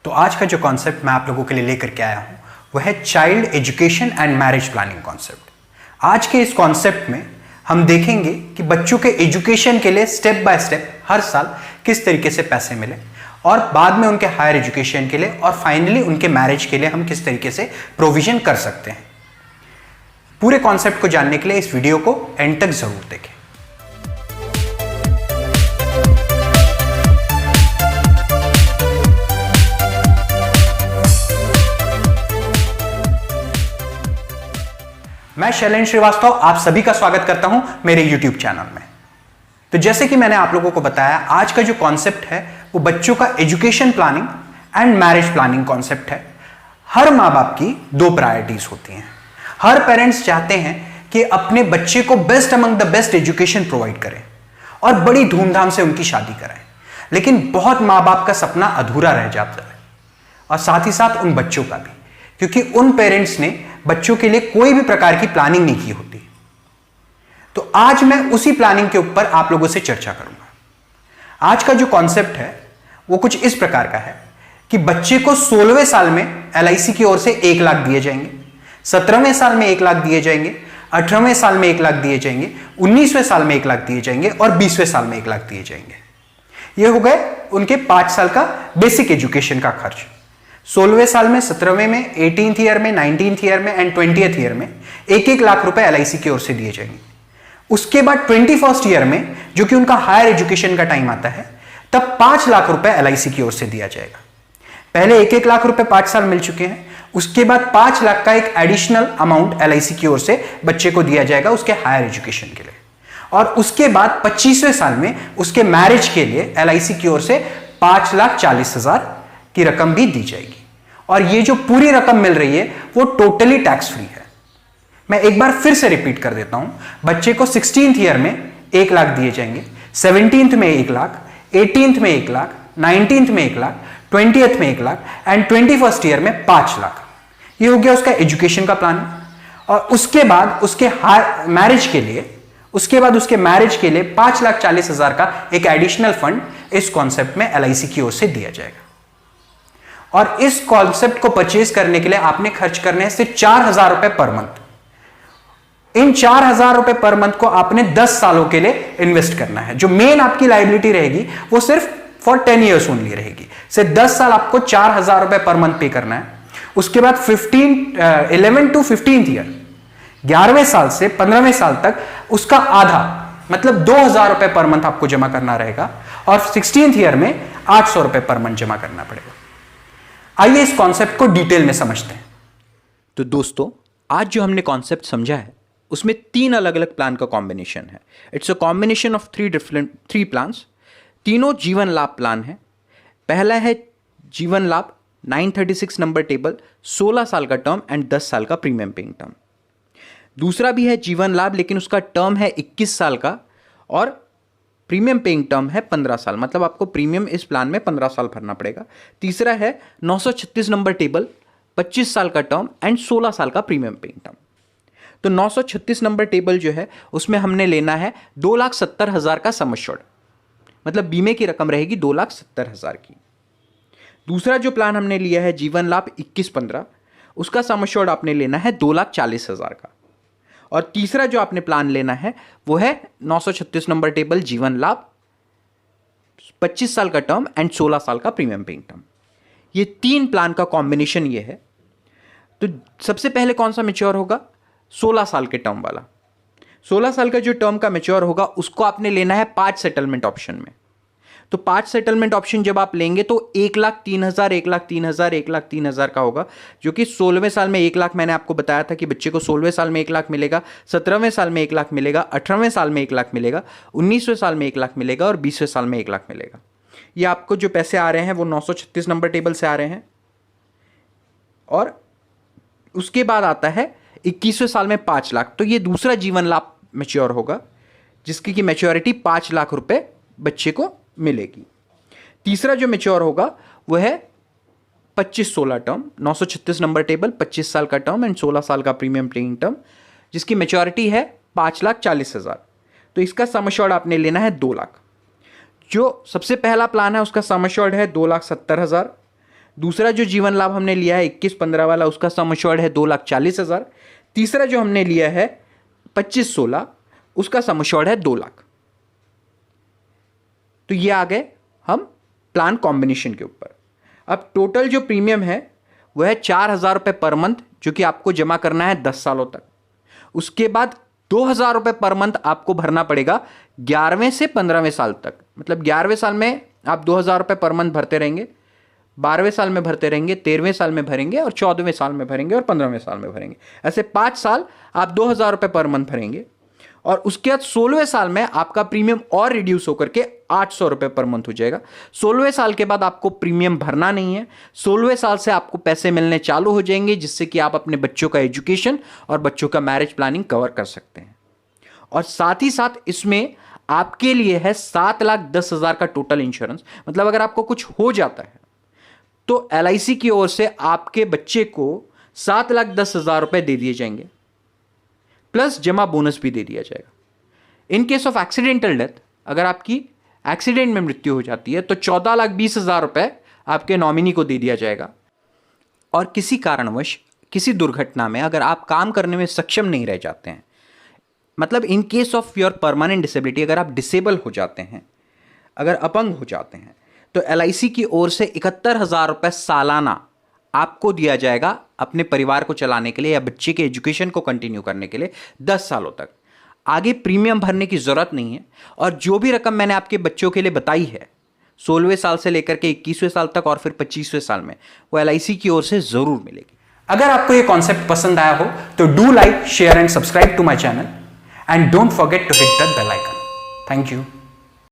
तो आज का जो कॉन्सेप्ट मैं आप लोगों के लिए लेकर के आया हूं वह है child education and marriage planning concept. आज के इस कॉन्सेप्ट में हम देखेंगे कि बच्चों के एजुकेशन के लिए स्टेप बाय स्टेप हर साल किस तरीके से पैसे मिले और बाद में उनके हायर एजुकेशन के लिए और फाइनली उनके मैरिज के लिए हम किस तरीके से प्रोविजन कर सकते हैं। पूरे कॉन्सेप्ट को जानने के लिए इस वीडियो को एंड तक जरूर देखें। मैं शैलेंद्र श्रीवास्तव आप सभी का स्वागत करता हूं मेरे YouTube चैनल में। तो जैसे कि मैंने आप लोगों को बताया, आज का जो कॉन्सेप्ट है वो बच्चों का education planning and marriage planning concept है। हर माँ बाप की दो प्रायोरिटीज होती हैं। हर पेरेंट्स चाहते हैं कि अपने बच्चे को best among the best education provide करें और बड़ी धूमधाम से उनकी शादी कराएं, लेकिन बहुत माँ बाप का सपना अधूरा रह जाता है और साथ ही साथ उन बच्चों का भी, क्योंकि उन पेरेंट्स ने बच्चों के लिए कोई भी प्रकार की प्लानिंग नहीं की होती। तो आज मैं उसी प्लानिंग के ऊपर आप लोगों से चर्चा करूंगा। आज का जो कॉन्सेप्ट है वो कुछ इस प्रकार का है कि बच्चे को 16वें साल में LIC की ओर से 1 लाख दिए जाएंगे, 17वें साल में 1 लाख दिए जाएंगे, 18वें साल में 1 लाख दिए जाएंगे, 19वें साल में 1 लाख दिए जाएंगे और 20वें साल में 1 लाख दिए जाएंगे। ये हो गए उनके 5 साल का बेसिक एजुकेशन का खर्च। 16वें साल में, 17वें में, 18th ईयर में, 19th ईयर में एंड 20th ईयर में 1-1 लाख रुपए LIC की ओर से दिए जाएंगे। उसके बाद 21st ईयर में, जो कि उनका हायर एजुकेशन का टाइम आता है, तब 5 लाख रुपए LIC की ओर से दिया जाएगा। पहले 1-1 लाख रुपए 5 साल मिल चुके हैं, उसके बाद 5 लाख का एक एडिशनल अमाउंट LIC की ओर से बच्चे को दिया जाएगा उसके हायर एजुकेशन के लिए। और उसके बाद 25वें साल में उसके मैरिज के लिए LIC की ओर से 5,40,000 की रकम भी दी जाएगी। और ये जो पूरी रकम मिल रही है वो टोटली टैक्स फ्री है। मैं एक बार फिर से रिपीट कर देता हूं। बच्चे को 16th ईयर में 1 लाख दिए जाएंगे, 17th में 1 लाख, 18th में 1 लाख, 19th में 1 लाख, 20th में 1 लाख एंड 21st ईयर में 5 लाख। ये हो गया उसका एजुकेशन का प्लान। और उसके बाद उसके मैरिज के लिए, उसके मैरिज के लिए 5,40,000 का एक एडिशनल फंड इस कॉन्सेप्ट में LIC की ओर से दिया जाएगा। और इस कॉन्सेप्ट को परचेज करने के लिए आपने खर्च करने हैं सिर्फ 4,000 रुपए पर मंथ। इन 4,000 रुपए पर मंथ को आपने 10 सालों के लिए इन्वेस्ट करना है। जो मेन आपकी लायबिलिटी रहेगी वो सिर्फ फॉर 10 ईयर्स ओनली रहेगी। सिर्फ 10 साल आपको 4,000 रुपए पर मंथ पे करना है। उसके बाद 11 to 15th ईयर, 11वें साल से 15वें साल तक उसका आधा मतलब 2,000 रुपए पर मंथ आपको जमा करना रहेगा और 16th ईयर में 800 रुपए पर मंथ जमा करना पड़ेगा। आइए इस कॉन्सेप्ट को डिटेल में समझते हैं। तो दोस्तों, आज जो हमने कॉन्सेप्ट समझा है उसमें 3 अलग अलग प्लान का कॉम्बिनेशन है। It's a combination of 3 plans. तीनों जीवन लाभ प्लान है। पहला है जीवन लाभ 936 नंबर टेबल, 16 साल का टर्म एंड 10 साल का प्रीमियम पेइंग टर्म। दूसरा भी है जीवन लाभ, लेकिन उसका टर्म है 21 साल का और प्रीमियम पेइंग टर्म है 15 साल, मतलब आपको प्रीमियम इस प्लान में 15 साल भरना पड़ेगा। तीसरा है 936 नंबर टेबल, 25 साल का टर्म एंड 16 साल का प्रीमियम पेइंग टर्म। तो 936 नंबर टेबल जो है उसमें हमने लेना है 2,70,000 का सम एश्योर्ड, मतलब बीमे की रकम रहेगी 2,70,000 की। दूसरा जो प्लान हमने लिया है जीवन लाभ 21-15, उसका सम एश्योर्ड आपने लेना है 2,40,000 का। और तीसरा जो आपने प्लान लेना है वो है 936 नंबर टेबल जीवन लाभ, 25 साल का टर्म एंड 16 साल का प्रीमियम पेइंग टर्म। ये 3 प्लान का कॉम्बिनेशन ये है। तो सबसे पहले कौन सा मैच्योर होगा? 16 साल के टर्म वाला। 16 साल का जो टर्म का मैच्योर होगा उसको आपने लेना है 5 सेटलमेंट ऑप्शन में। तो 5 सेटलमेंट ऑप्शन जब आप लेंगे तो 1,03,000, 1,03,000, 1,03,000 का होगा, जो कि 16वें साल में 1 लाख मैंने आपको बताया था कि बच्चे को 16वें साल में 1 लाख मिलेगा, 17वें साल में 1 लाख मिलेगा, 18वें साल में 1 लाख मिलेगा, 19वें साल में 1 लाख मिलेगा और 20वें साल में 1 लाख मिलेगा। ये आपको जो पैसे आ रहे हैं वो 936 नंबर टेबल से आ रहे हैं। और उसके बाद आता है 21वें साल में 5 लाख। तो ये दूसरा जीवन लाभ मैच्योर होगा जिसकी की मैच्योरिटी 5 लाख रुपए बच्चे को मिलेगी। तीसरा जो मैच्योर होगा वो है 25-16 टर्म, 936 नंबर टेबल, 25 साल का टर्म एंड 16 साल का प्रीमियम पेइंग टर्म, जिसकी मैच्योरिटी है 5,40,000। तो इसका सम एश्योर्ड आपने लेना है 2 लाख। जो सबसे पहला प्लान है उसका सम एश्योर्ड है 2,70,000, दूसरा जो जीवन लाभ हमने लिया है 21-15 वाला, उसका सम एश्योर्ड है 2,40,000। तीसरा जो हमने लिया है 25-16, उसका सम एश्योर्ड है 2 लाख। तो ये आ गए हम प्लान कॉम्बिनेशन के ऊपर। अब टोटल जो प्रीमियम है वह है 4,000 रुपये पर मंथ, जो कि आपको जमा करना है 10 सालों तक। उसके बाद 2,000 रुपये पर मंथ आपको भरना पड़ेगा 11वें से 15वें साल तक। मतलब 11वें साल में आप 2,000 रुपये पर मंथ भरते रहेंगे, 12वें साल में भरते रहेंगे, 13वें साल में भरेंगे और 14वें साल में भरेंगे और 15वें साल में भरेंगे। ऐसे 5 साल आप 2,000 रुपये पर मंथ भरेंगे और उसके बाद 16वें साल में आपका प्रीमियम और रिड्यूस होकर के 800 रुपये पर मंथ हो जाएगा। 16वें साल के बाद आपको प्रीमियम भरना नहीं है। 16वें साल से आपको पैसे मिलने चालू हो जाएंगे, जिससे कि आप अपने बच्चों का एजुकेशन और बच्चों का मैरिज प्लानिंग कवर कर सकते हैं। और साथ ही साथ इसमें आपके लिए है 7,10,000 का टोटल इंश्योरेंस। मतलब अगर आपको कुछ हो जाता है तो LIC की ओर से आपके बच्चे को 7,10,000 रुपए दे दिए जाएंगे, प्लस जमा बोनस भी दे दिया जाएगा। In case of accidental death, अगर आपकी एक्सीडेंट में मृत्यु हो जाती है तो 14,20,000 रुपए आपके नॉमिनी को दे दिया जाएगा। और किसी कारणवश किसी दुर्घटना में अगर आप काम करने में सक्षम नहीं रह जाते हैं, मतलब in case of your permanent disability, अगर आप डिसेबल हो जाते हैं, अगर अपंग हो जाते हैं, तो LIC की ओर से 71,000 रुपये सालाना आपको दिया जाएगा अपने परिवार को चलाने के लिए या बच्चे के एजुकेशन को कंटिन्यू करने के लिए 10 सालों तक। आगे प्रीमियम भरने की जरूरत नहीं है। और जो भी रकम मैंने आपके बच्चों के लिए बताई है 16वें साल से लेकर के 21वें साल तक और फिर 25वें साल में, वो LIC की ओर से जरूर मिलेगी। अगर आपको ये कॉन्सेप्ट पसंद आया हो तो do like, share and subscribe to my channel and don't forget to hit the bell icon. Thank you.